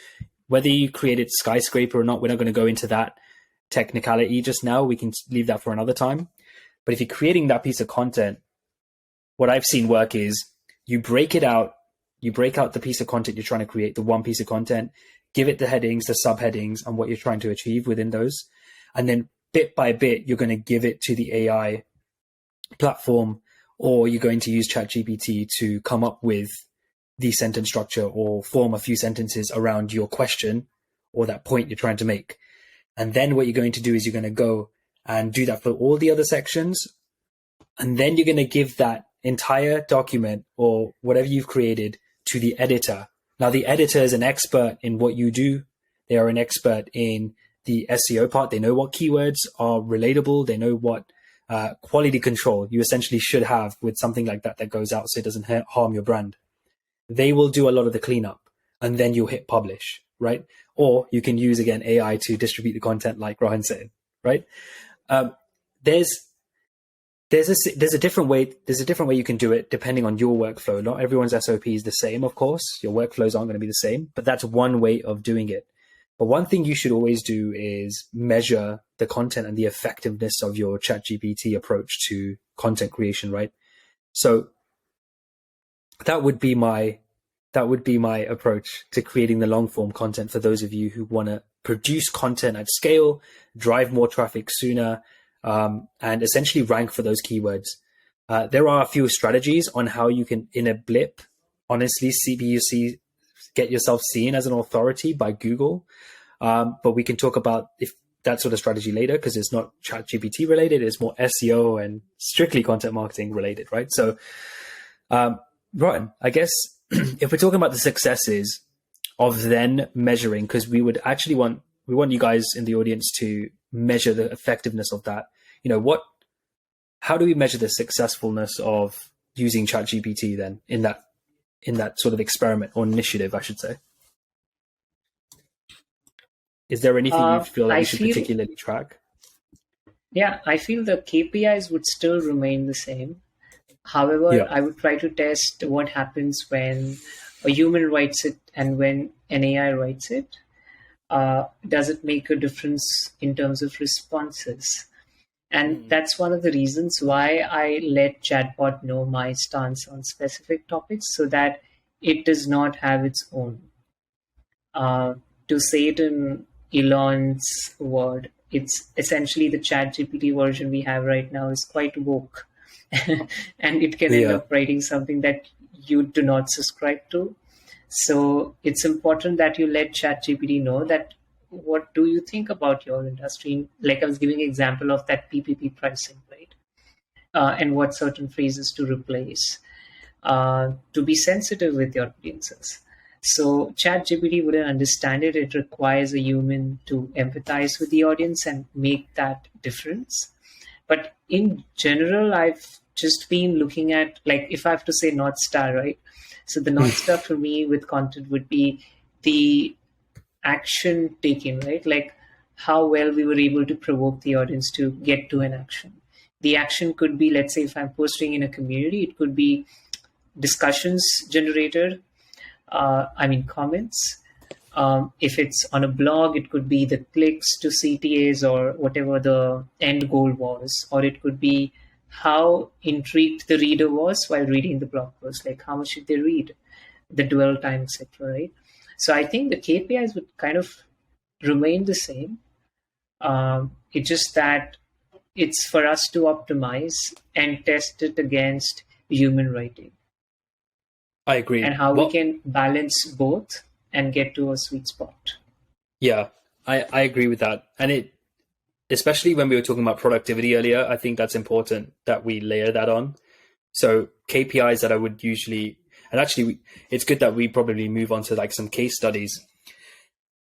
Whether you created skyscraper or not, we're not going to go into that technicality just now. We can leave that for another time. But if you're creating that piece of content, what I've seen work is you break it out. You break out the piece of content you're trying to create, the one piece of content, give it the headings, the subheadings, and what you're trying to achieve within those. And then bit by bit, you're going to give it to the AI platform, or you're going to use ChatGPT to come up with the sentence structure or form a few sentences around your question or that point you're trying to make. And then what you're going to do is you're going to go and do that for all the other sections. And then you're going to give that entire document or whatever you've created to the editor. Now, the editor is an expert in what you do. They are an expert in the SEO part. They know what keywords are relatable. They know what quality control you essentially should have with something like that goes out so it doesn't harm your brand. They will do a lot of the cleanup and then you'll hit publish, right? Or you can use, again, AI to distribute the content like Rohan said, right? There's a different way. There's a different way you can do it depending on your workflow. Not everyone's SOP is the same, of course. Your workflows aren't going to be the same, but that's one way of doing it. But one thing you should always do is measure the content and the effectiveness of your ChatGPT approach to content creation, right? So that would be my approach to creating the long form content for those of you who want to produce content at scale, drive more traffic sooner, and essentially rank for those keywords. There are a few strategies on how you can, in a blip, honestly, get yourself seen as an authority by Google. But we can talk about that sort of strategy later, because it's not ChatGPT related. It's more SEO and strictly content marketing related, right? So, Rohan, I guess if we're talking about the successes of then measuring, because we want you guys in the audience to measure the effectiveness of that. How do we measure the successfulness of using ChatGPT then in that sort of experiment or initiative, I should say? Is there anything you feel like we should particularly track? Yeah, I feel the KPIs would still remain the same. However, I would try to test what happens when a human writes it and when an AI writes it. Does it make a difference in terms of responses? And that's one of the reasons why I let chatbot know my stance on specific topics, so that it does not have its own. To say it in Elon's word, it's essentially the ChatGPT version we have right now is quite woke. And it can end up writing something that you do not subscribe to. So it's important that you let ChatGPT know that what do you think about your industry? Like I was giving an example of that PPP pricing, right? And what certain phrases to replace, to be sensitive with your audiences. So ChatGPT wouldn't understand it. It requires a human to empathize with the audience and make that difference. But in general, I've just been looking at, like, if I have to say North Star, right? So the North Star for me with content would be the action taken, right? Like how well we were able to provoke the audience to get to an action. The action could be, let's say if I'm posting in a community, it could be discussions generated, comments. If it's on a blog, it could be the clicks to CTAs or whatever the end goal was, or it could be how intrigued the reader was while reading the blog post, like how much did they read, the dwell time, etc. Right? So I think the KPIs would kind of remain the same. It's just that it's for us to optimize and test it against human writing. I agree. And how we can balance both and get to a sweet spot. Yeah, I agree with that. And especially when we were talking about productivity earlier, I think that's important that we layer that on. So KPIs that I would usually, and actually it's good that we probably move on to like some case studies,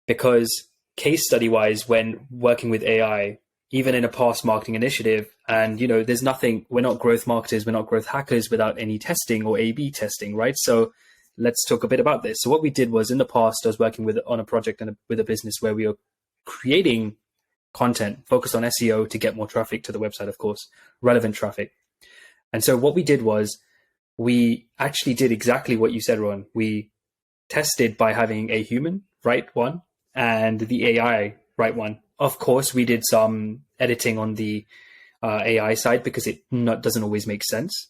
because case study wise, when working with AI, even in a past marketing initiative, and there's nothing, we're not growth marketers, we're not growth hackers without any testing or A/B testing, right? So let's talk a bit about this. So what we did was, in the past, I was working on a project with a business where we were creating content focused on SEO to get more traffic to the website, of course, relevant traffic. And so what we did was, we actually did exactly what you said, Ron. We tested by having a human write one and the AI write one. Of course, we did some editing on the AI side because it doesn't always make sense.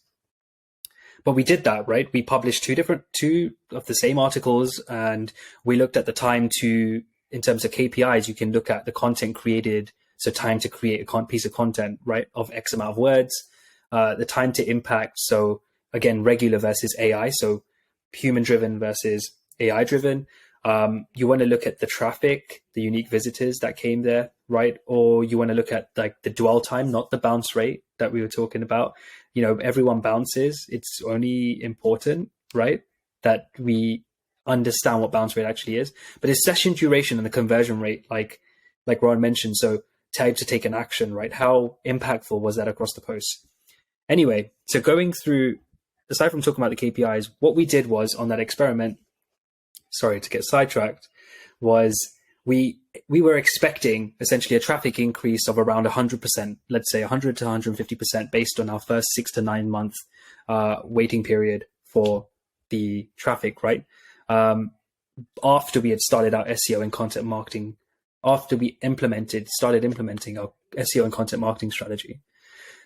But we did that, right? We published two of the same articles, and we looked at the time in terms of KPIs, you can look at the content created. So time to create a piece of content, right, of X amount of words, the time to impact. So again, regular versus AI. So human driven versus AI driven. You want to look at the traffic, the unique visitors that came there, right? Or you want to look at like the dwell time, not the bounce rate that we were talking about. Everyone bounces. It's only important, right, that we understand what bounce rate actually is. But it's session duration and the conversion rate, like Ron mentioned. So time to take an action, right? How impactful was that across the posts? Anyway, so going through, aside from talking about the KPIs, what we did was on that experiment, sorry to get sidetracked, was we were expecting essentially a traffic increase of around 100%, let's say 100 to 150% based on our first 6 to 9 month waiting period for the traffic, right? After we had started our SEO and content marketing after we started implementing our SEO and content marketing strategy.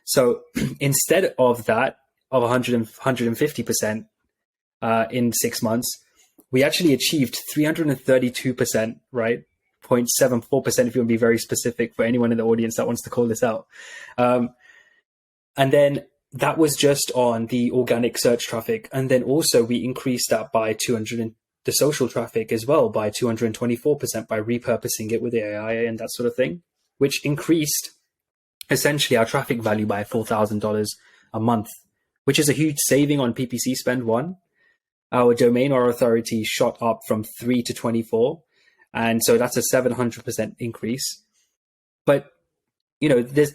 So instead of that, of 150% in 6 months, we actually achieved 332%, right? 0.74% if you want to be very specific for anyone in the audience that wants to call this out. And then that was just on the organic search traffic. And then also we increased that by the social traffic as well by 224% by repurposing it with the AI and that sort of thing, which increased essentially our traffic value by $4,000 a month, which is a huge saving on PPC spend. One, our domain authority shot up from 3 to 24. And so that's a 700% increase. But, you know, there's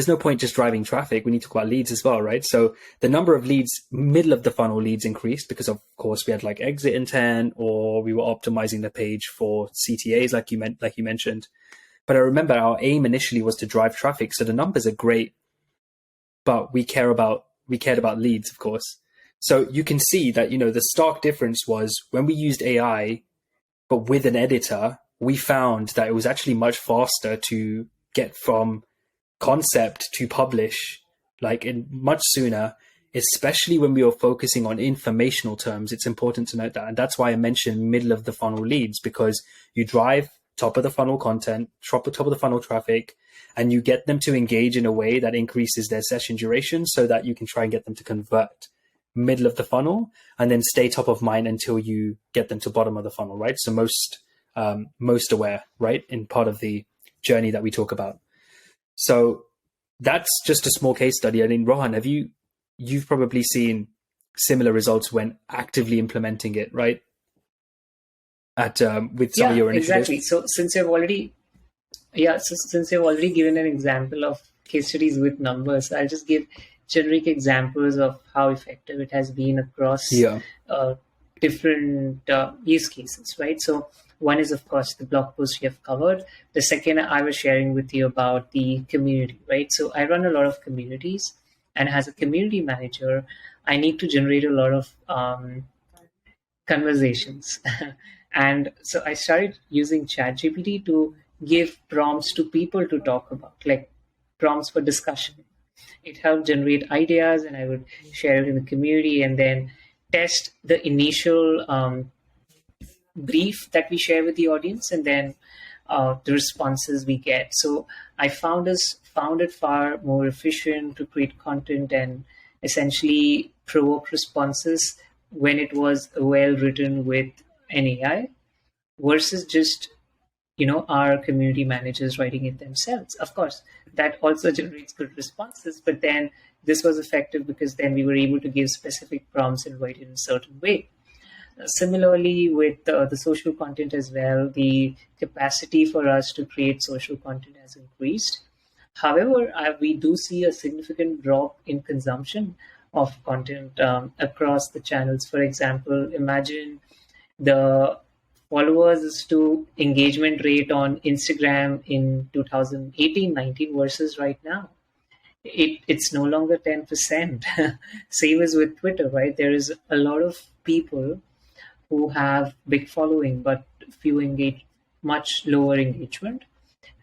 no point just driving traffic. We need to talk about leads as well, right? So the number of leads, middle of the funnel leads increased because of course we had like exit intent, or we were optimizing the page for CTAs like you mentioned. But I remember our aim initially was to drive traffic. So the numbers are great, but we cared about leads, of course. So you can see that, you know, the stark difference was when we used AI, but with an editor, we found that it was actually much faster to get from concept to publish, like in much sooner, especially when we were focusing on informational terms. It's important to note that. And that's why I mentioned middle of the funnel leads, because you drive top of the funnel content, top of the funnel traffic, and you get them to engage in a way that increases their session duration so that you can try and get them to convert middle of the funnel and then stay top of mind until you get them to bottom of the funnel, right? So most aware, right? In part of the journey that we talk about. So that's just a small case study. I mean, Rohan, you've probably seen similar results when actively implementing it, right? With some of your initiatives. Exactly. So since you've already given an example of case studies with numbers, I'll just give generic examples of how effective it has been across different use cases, right? So one is, of course, the blog post we have covered. The second, I was sharing with you about the community, right? So I run a lot of communities, and as a community manager, I need to generate a lot of conversations. And so I started using ChatGPT to give prompts to people to talk about, like prompts for discussion. It helped generate ideas, and I would share it in the community and then test the initial brief that we share with the audience, and then the responses we get. So I found it far more efficient to create content and essentially provoke responses when it was well written with an AI versus just, you know, our community managers writing it themselves. Of course, that also generates good responses, but then this was effective because then we were able to give specific prompts and write it in a certain way. Similarly, with the social content as well, the capacity for us to create social content has increased. However, we do see a significant drop in consumption of content across the channels. For example, imagine the followers to engagement rate on Instagram in 2018-19 versus right now. It's no longer 10%. Same as with Twitter, right? There is a lot of people who have big following, but much lower engagement.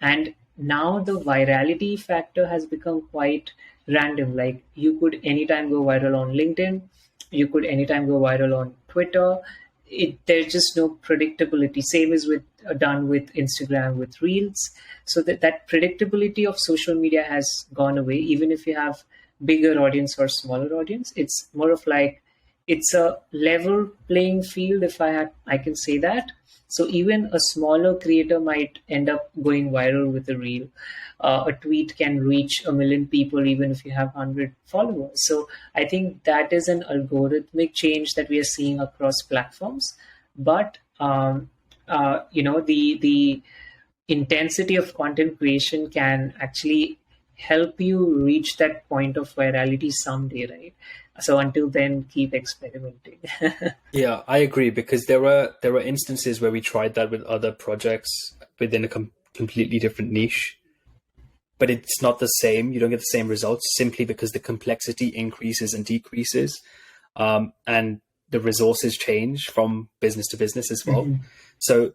And now the virality factor has become quite random. Like you could anytime go viral on LinkedIn, you could anytime go viral on Twitter. There's just no predictability. Same as done with Instagram with Reels. So that predictability of social media has gone away. Even if you have bigger audience or smaller audience, it's more of like it's a level playing field, if I can say that. So even a smaller creator might end up going viral with a reel. A tweet can reach 1 million people even if you have 100 followers. So I think that is an algorithmic change that we are seeing across platforms. But the intensity of content creation can actually help you reach that point of virality someday, right? So until then, keep experimenting. Yeah, I agree, because there were instances where we tried that with other projects within a completely different niche, but it's not the same. You don't get the same results simply because the complexity increases and decreases, and the resources change from business to business as well. Mm-hmm. So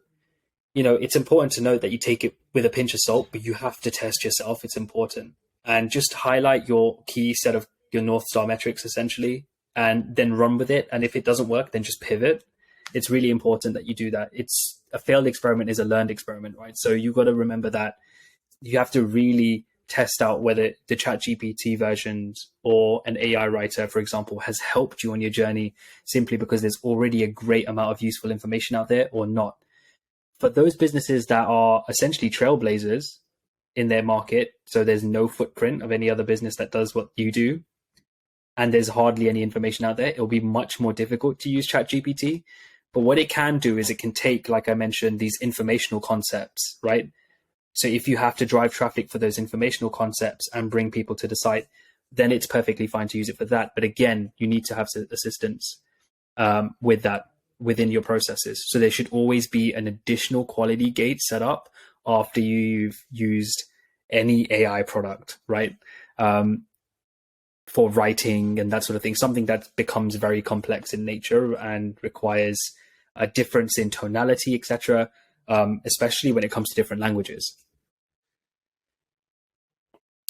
it's important to note that you take it with a pinch of salt, but you have to test yourself. It's important. And just highlight your key set of your North Star metrics, essentially, and then run with it. And if it doesn't work, then just pivot. It's really important that you do that. It's a failed experiment is a learned experiment, right? So you got to remember that you have to really test out whether the ChatGPT versions or an AI writer, for example, has helped you on your journey simply because there's already a great amount of useful information out there or not. For those businesses that are essentially trailblazers in their market, so there's no footprint of any other business that does what you do, and there's hardly any information out there, it'll be much more difficult to use ChatGPT. But what it can do is it can take, like I mentioned, these informational concepts, right? So if you have to drive traffic for those informational concepts and bring people to the site, then it's perfectly fine to use it for that. But again, you need to have assistance with that within your processes. So there should always be an additional quality gate set up after you've used any AI product, right? For writing and that sort of thing, something that becomes very complex in nature and requires a difference in tonality, etc., especially when it comes to different languages.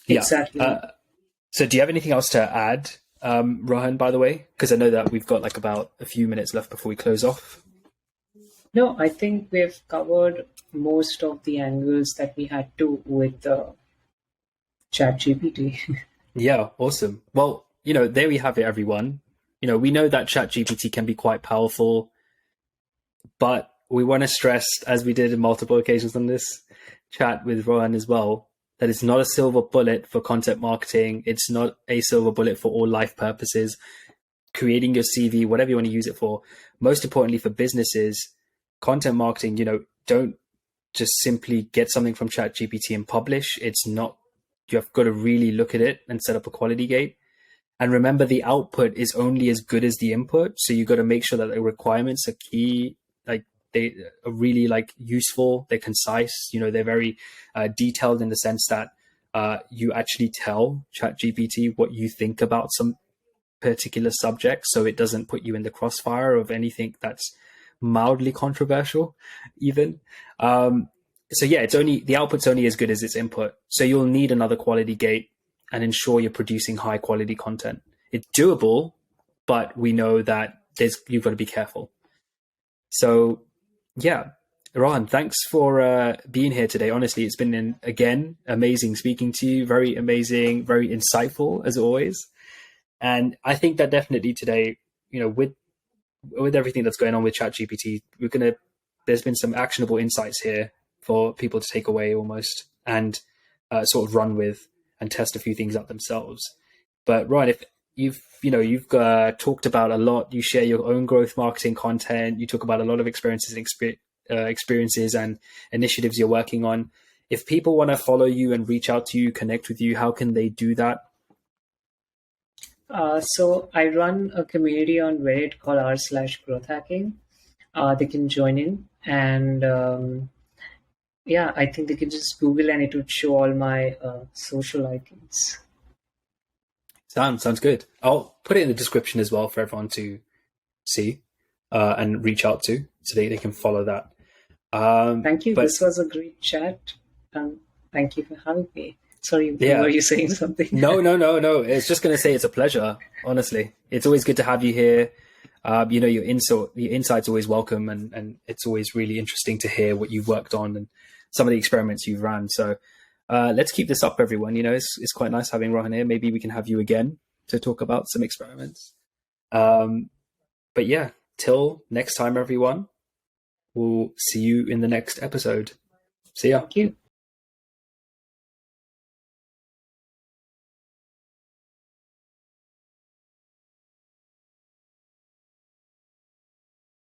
Exactly. Yeah. So do you have anything else to add, Rohan, by the way? Because I know that we've got like about a few minutes left before we close off. No, I think we've covered most of the angles that we had to with ChatGPT. Yeah, awesome. Well, there we have it, everyone. We know that ChatGPT can be quite powerful, but we want to stress, as we did in multiple occasions on this chat with Rohan as well, that it's not a silver bullet for content marketing. It's not a silver bullet for all life purposes, creating your CV, whatever you want to use it for. Most importantly, for businesses, content marketing, don't just simply get something from ChatGPT and publish. It's not, you have got to really look at it and set up a quality gate. And remember, the output is only as good as the input. So you got to make sure that the requirements are key, like they are really like useful, they're concise, they're very detailed in the sense that you actually tell ChatGPT what you think about some particular subject, so it doesn't put you in the crossfire of anything that's mildly controversial, even. So yeah, it's only the output's only as good as its input. So you'll need another quality gate and ensure you're producing high quality content. It's doable, but we know that you've got to be careful. So yeah, Rohan, thanks for being here today. Honestly, it's been again amazing speaking to you. Very amazing, very insightful as always. And I think that definitely today, with everything that's going on with ChatGPT, there's been some actionable insights here for people to take away almost and sort of run with and test a few things out themselves. But Ryan, if you've talked about a lot, you share your own growth marketing content, you talk about a lot of experiences and initiatives you're working on. If people want to follow you and reach out to you, connect with you, how can they do that? So I run a community on Reddit called r/growth hacking. They can join in, and I think they can just Google and it would show all my social icons. Sounds good. I'll put it in the description as well for everyone to see and reach out to, so they can follow that. Thank you. This was a great chat, and thank you for having me. Sorry, were you saying something? No. It's just going to say it's a pleasure. Honestly, it's always good to have you here. Your insight's always welcome, and it's always really interesting to hear what you've worked on and some of the experiments you've run. So let's keep this up, everyone. It's quite nice having Rohan here. Maybe we can have you again to talk about some experiments. But yeah, till next time, everyone. We'll see you in the next episode. See ya. Thank you.